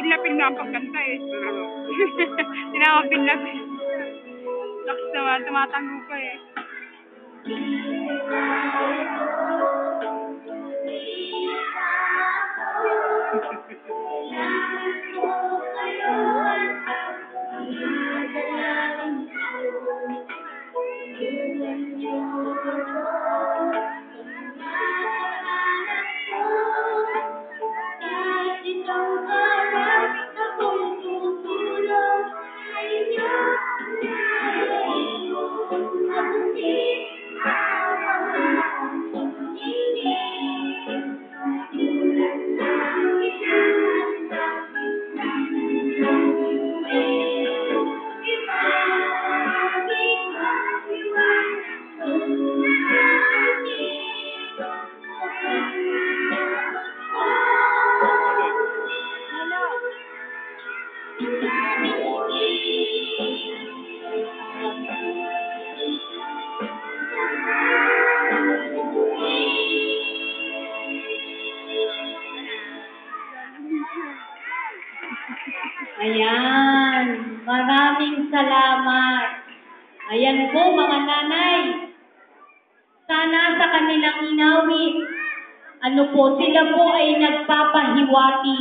Pinlapin na ang pagkanta eh. Tinawag pinlapin. Lakas naman, tumatango ko eh. Ayan, maraming salamat. Ayan po mga nanay. Sana sa kanilang inawit, sila po ay nagpapahiwati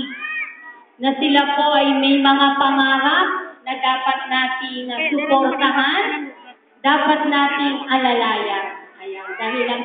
na sila po ay may mga pangarap na dapat nating suportahan, dapat nating alalayan. Ayan, dahil ang